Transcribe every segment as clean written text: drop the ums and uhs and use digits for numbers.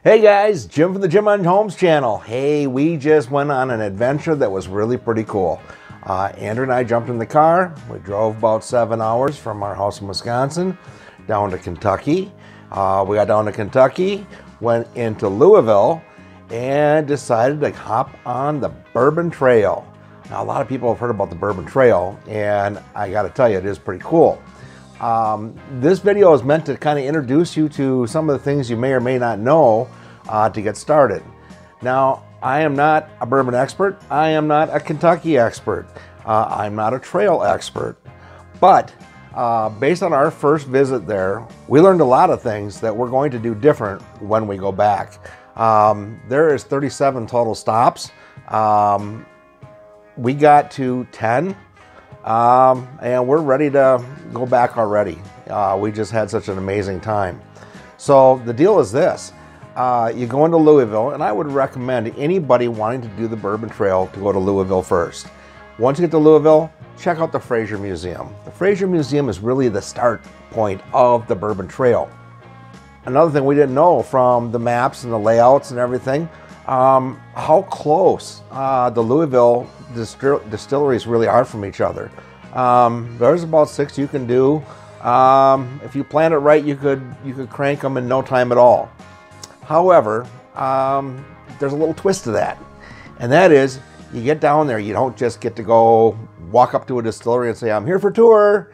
Hey guys, Jim from the Jim on Homes channel. Hey, we just went on an adventure that was really pretty cool. Andrew and I jumped in the car. We drove about 7 hours from our house in Wisconsin down to Kentucky. We got down to Kentucky, went into Louisville, and decided to hop on the Bourbon Trail. Now, a lot of people have heard about the Bourbon Trail, and I got to tell you, it is pretty cool. This video is meant to kind of introduce you to some of the things you may or may not know to get started. Now, I am not a bourbon expert. I am not a Kentucky expert. I'm not a trail expert. But based on our first visit there, we learned a lot of things that we're going to do different when we go back. There is 37 total stops. We got to 10. And we're ready to go back already. We just had such an amazing time. So the deal is this. You go into Louisville, and I would recommend anybody wanting to do the Bourbon Trail to go to Louisville first. Once you get to Louisville, check out the Fraser Museum. The Fraser Museum is really the start point of the Bourbon Trail. Another thing we didn't know from the maps and the layouts and everything, how close the Louisville distilleries really are from each other. There's about 6 you can do. If you plan it right, you could crank them in no time at all. However, there's a little twist to that, and that is you get down there, you don't just get to go walk up to a distillery and say, I'm here for a tour.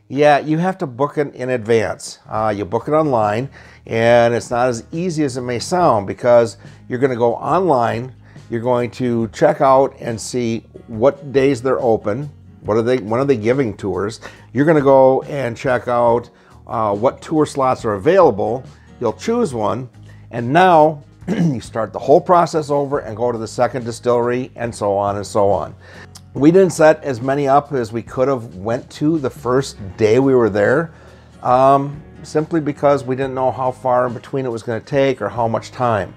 Yeah, you have to book it in advance. You book it online, and it's not as easy as it may sound, because you're going to go online, you're going to check out and see what days they're open, when are they giving tours. You're going to go and check out what tour slots are available. You'll choose one, and now you start the whole process over and go to the second distillery, and so on and so on. We didn't set as many up as we could have went to the first day we were there, simply because we didn't know how far in between it was going to take or how much time.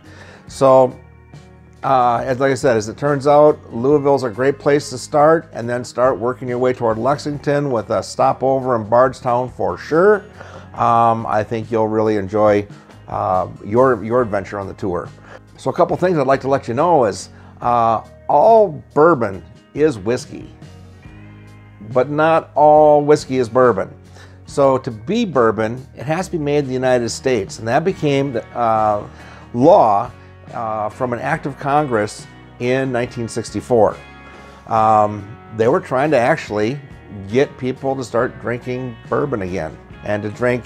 So, like I said, as it turns out, Louisville's a great place to start, and then start working your way toward Lexington with a stopover in Bardstown for sure. I think you'll really enjoy your adventure on the tour. So a couple things I'd like to let you know is all bourbon is whiskey, but not all whiskey is bourbon. So to be bourbon, it has to be made in the United States, and that became the law from an act of Congress in 1964. They were trying to actually get people to start drinking bourbon again and to drink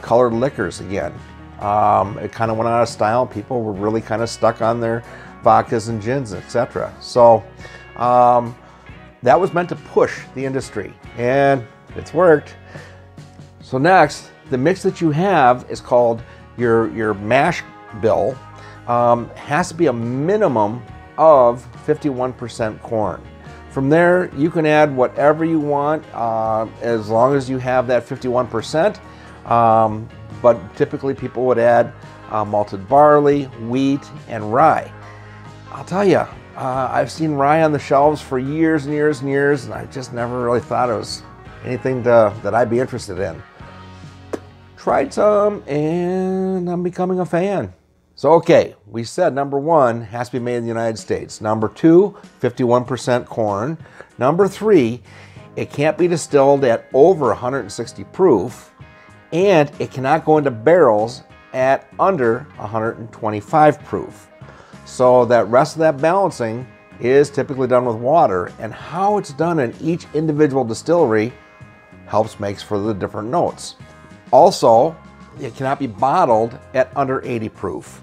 colored liquors again. It kind of went out of style. People were really kind of stuck on their vodkas and gins, etc. So that was meant to push the industry, and it's worked. So next, the mix that you have is called your mash bill. Has to be a minimum of 51% corn. From there, you can add whatever you want as long as you have that 51%. But typically people would add malted barley, wheat, and rye. I'll tell you, I've seen rye on the shelves for years and years and years, and I just never really thought it was anything that I'd be interested in. Tried some, and I'm becoming a fan. So, okay, we said number 1 has to be made in the United States. Number 2, 51% corn. Number 3, it can't be distilled at over 160 proof, and it cannot go into barrels at under 125 proof. So that rest of that balancing is typically done with water, and how it's done in each individual distillery helps makes for the different notes. Also, it cannot be bottled at under 80 proof.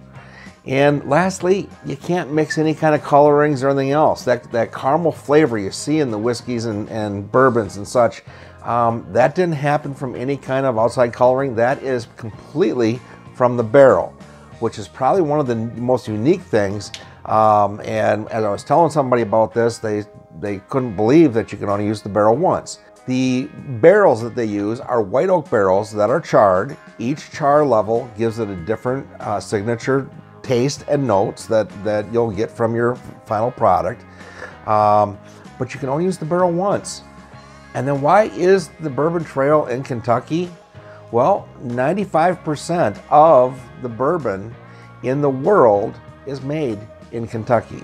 And lastly, you can't mix any kind of colorings or anything else. That caramel flavor you see in the whiskeys and bourbons and such, that didn't happen from any kind of outside coloring. That is completely from the barrel, which is probably one of the most unique things. And as I was telling somebody about this, they couldn't believe that you can only use the barrel once. The barrels that they use are white oak barrels that are charred. Each char level gives it a different signature taste and notes that you'll get from your final product. But you can only use the barrel once. And then why is the Bourbon Trail in Kentucky? Well, 95% of the bourbon in the world is made in Kentucky.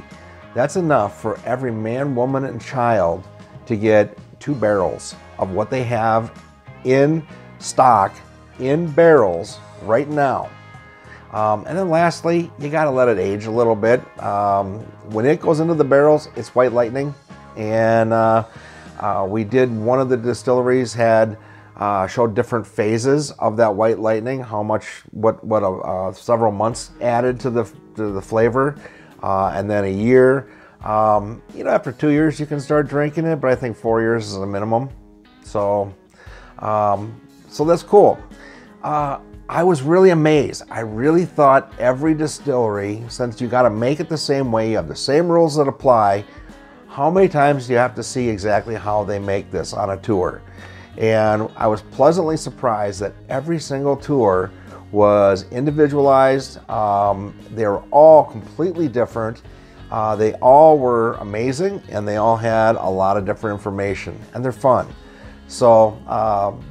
That's enough for every man, woman, and child to get 2 barrels of what they have in stock in barrels right now. And then lastly, you got to let it age a little bit. When it goes into the barrels, it's White Lightning. And we did, one of the distilleries had showed different phases of that White Lightning, how much, what several months added to the flavor, and then a year. You know, after 2 years you can start drinking it, but I think 4 years is a minimum. So, so that's cool. I was really amazed. I really thought every distillery, since you got to make it the same way, you have the same rules that apply, how many times do you have to see exactly how they make this on a tour? And I was pleasantly surprised that every single tour was individualized. They were all completely different. They all were amazing, and they all had a lot of different information, and they're fun. So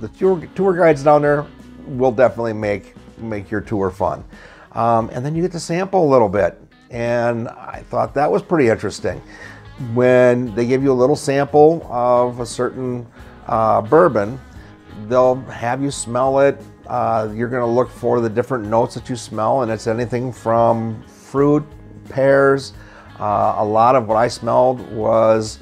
the tour guides down there will definitely make your tour fun. And then you get to sample a little bit, and I thought that was pretty interesting. When they give you a little sample of a certain bourbon, they'll have you smell it. You're going to look for the different notes that you smell, and it's anything from fruit, pears. A lot of what I smelled was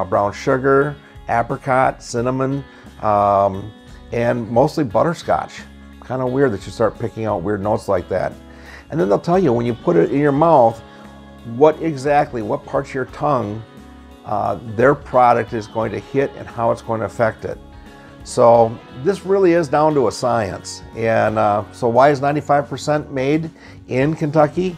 brown sugar, apricot, cinnamon, and mostly butterscotch. Kind of weird that you start picking out weird notes like that. And then they'll tell you when you put it in your mouth what parts of your tongue their product is going to hit and how it's going to affect it. So this really is down to a science. And so why is 95% made in Kentucky?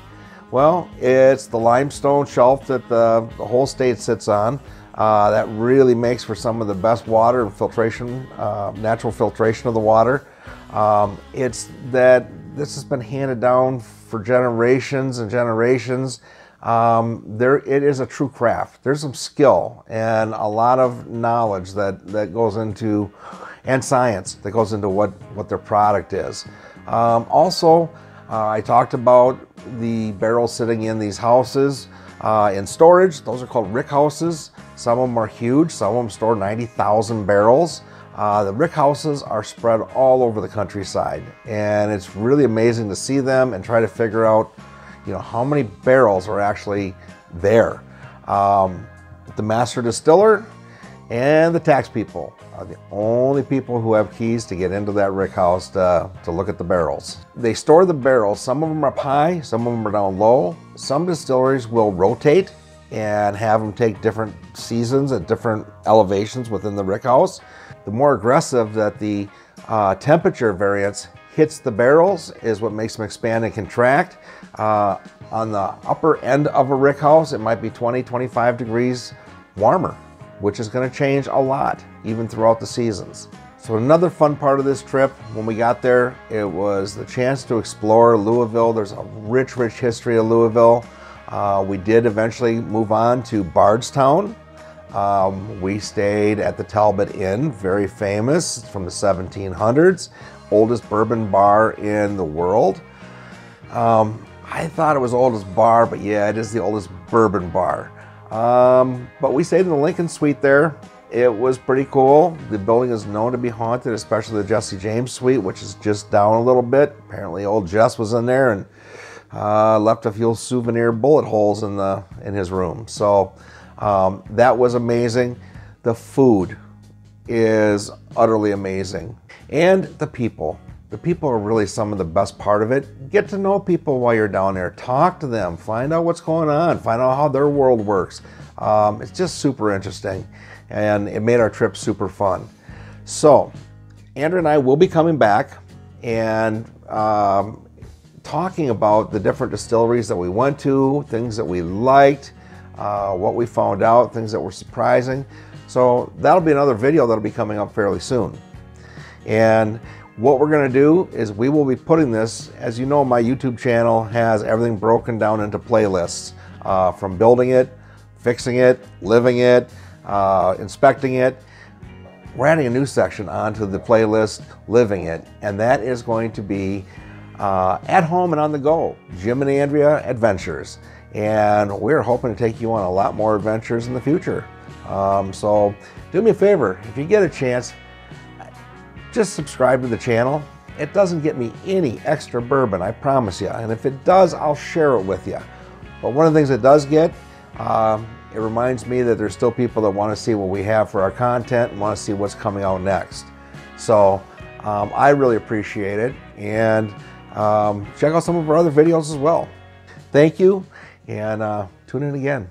Well, it's the limestone shelf that the whole state sits on. That really makes for some of the best water and filtration, natural filtration of the water. It's that this has been handed down for generations and generations. It is a true craft. There's some skill and a lot of knowledge that goes into, and science that goes into what their product is. Also, I talked about the barrels sitting in these houses in storage. Those are called rick houses. Some of them are huge. Some of them store 90,000 barrels. The rick houses are spread all over the countryside, and it's really amazing to see them and try to figure out, you know, how many barrels are actually there. The master distiller and the tax people are the only people who have keys to get into that rick house to look at the barrels. They store the barrels. Some of them are up high, some of them are down low. Some distilleries will rotate and have them take different seasons at different elevations within the rick house. The more aggressive that the temperature variance hits the barrels is what makes them expand and contract. On the upper end of a rick house, it might be 20, 25 degrees warmer, which is going to change a lot, even throughout the seasons. So another fun part of this trip, when we got there, it was the chance to explore Louisville. There's a rich, rich history of Louisville. We did eventually move on to Bardstown. We stayed at the Talbot Inn, very famous, from the 1700s, oldest bourbon bar in the world. I thought it was the oldest bar, but yeah, it is the oldest bourbon bar. But we stayed in the Lincoln Suite there. It was pretty cool. The building is known to be haunted, especially the Jesse James Suite, which is just down a little bit. Apparently old Jess was in there and left a few souvenir bullet holes in his room. So that was amazing. The food is utterly amazing. And the people. The people are really some of the best part of it. Get to know people while you're down there. Talk to them. Find out what's going on. Find out how their world works. It's just super interesting. And it made our trip super fun. So, Andrew and I will be coming back and talking about the different distilleries that we went to, things that we liked, what we found out, things that were surprising. So that'll be another video that'll be coming up fairly soon. And what we're going to do is we will be putting this, as you know, my YouTube channel has everything broken down into playlists, from building it, fixing it, living it, inspecting it. We're adding a new section onto the playlist, living it, and that is going to be at home and on the go, Jim and Andrea Adventures. And we're hoping to take you on a lot more adventures in the future. So do me a favor, if you get a chance, just subscribe to the channel. It doesn't get me any extra bourbon, I promise you. And if it does, I'll share it with you. But one of the things it does get, it reminds me that there's still people that want to see what we have for our content and want to see what's coming out next. So I really appreciate it. And check out some of our other videos as well. Thank you, and tune in again.